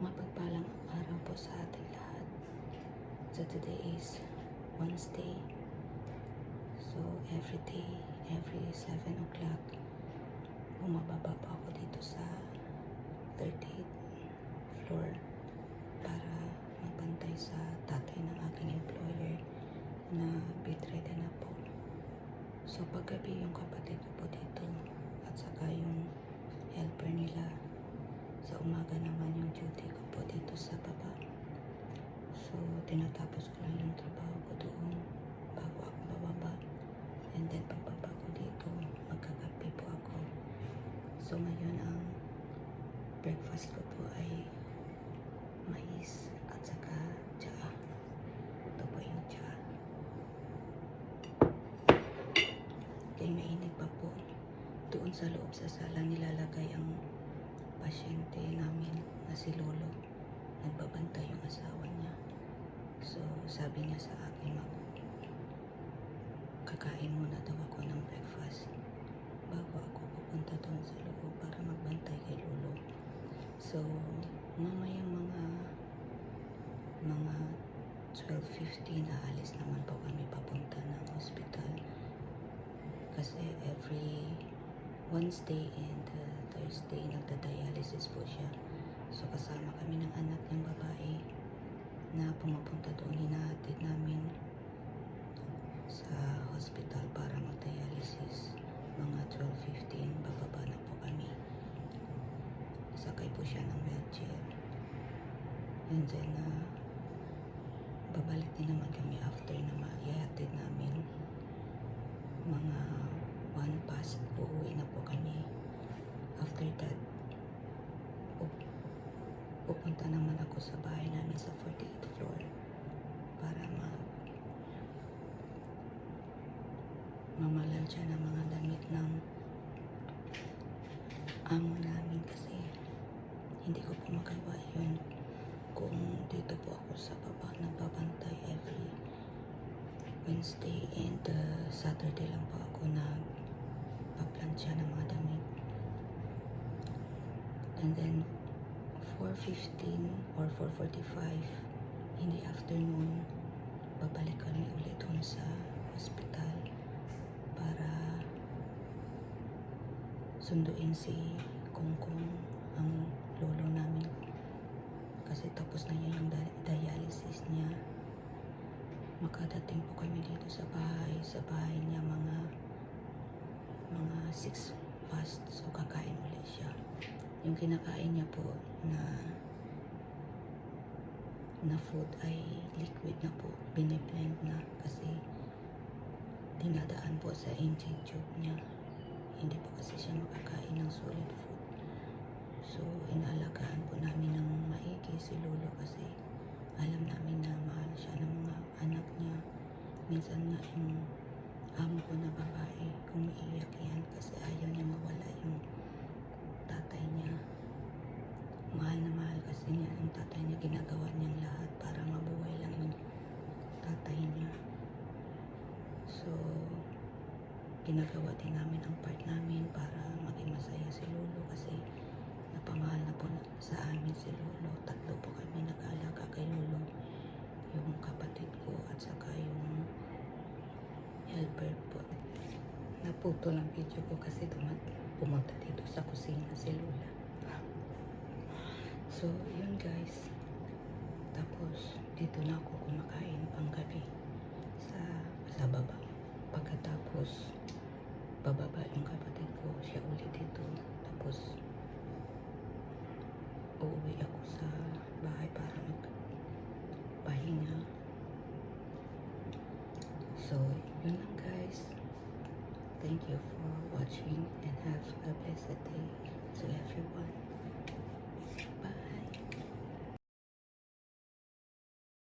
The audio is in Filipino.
Mapagpalang araw po sa ating lahat. So today is Wednesday. So every day, every 7 o'clock, bumababa po ako dito sa 38th floor para magbantay sa tatay ng aking employer na bedridden na po. So paggabi yung kapatid ko po dito at saka yung helper nila. Sa umaga naman yung duty ko po dito sa baba. So tinatapos ko lang yung trabaho ko doon bago ako bababa. And then pagbaba ko dito, magkakape po ako. So ngayon ang breakfast ko po ay mais at saka tsaa. Ito po yung tsaa. Kaya mainit pa po. Doon sa loob sa sala nilalagay ang pasyente namin na si Lolo. Nagbabantay yung asawa niya. So sabi niya sa akin, kakain muna daw ako ng breakfast bago ako pupunta doon sa loob para magbantay kay Lolo. So mamayang mga 12:15 aalis naman po kami papunta ng hospital. Kasi every Wednesday and Thursday nagda-dialysis po siya. So kasama kami ng anak ng babae na pumupunta doon. Hinahatid namin sa hospital para mag-dialysis. Mga 12:15 bababa na po kami. Sakay po siya ng wheelchair. And then babalik din naman kami after na maihatid namin. Mga 1 past uuwi na po kami. After that, pupunta naman ako sa bahay namin sa 48th floor para mamalansya ng mga damit ng amo namin kasi hindi ko po magawa yun kung dito po ako sa baba nagbabantay every Wednesday and Saturday lang po ako nagpaplansya ng mga damit. And then 4:15 or 4:45 in the afternoon, babalik kami ulit doon sa hospital para sunduin si Kongkong, ang lolo namin. Kasi tapos na niya yung dialysis niya. Makadating po kami dito sa bahay niya mga 6 past. So kakain ulit siya. Yung kinakain niya po na food ay liquid na po, biniblend na kasi dinadaan po sa engine tube niya. Hindi po kasi siya makakain ng solid food. So inaalagaan po namin ng maigi si Lolo kasi alam namin na mahal siya ng mga anak niya. Minsan nga yung amo ko na babae umiiyak yan kasi ayaw niya mawala yung tatay niya. Mahal na mahal kasi niya yung tatay niya. Ginagawa niyang lahat para mabuhay lang yung tatay niya. So ginagawa din namin ang part namin para maging masaya si Lolo kasi napamahal na po sa amin si Lolo. 3 po kami nag-aalaga kay Lolo. Yung kapatid ko at saka yung helper po. Naputol ang video ko kasi pumunta dito sa kusina si Lola. So yun guys. Tapos dito na ako kumakain pang gabi sa baba. Pagkatapos bababa yung kapatid ko, siya ulit dito. Tapos uuwi ako sa bahay para magpahinga. So yun lang guys. Thank you for watching and have a blessed day to everyone.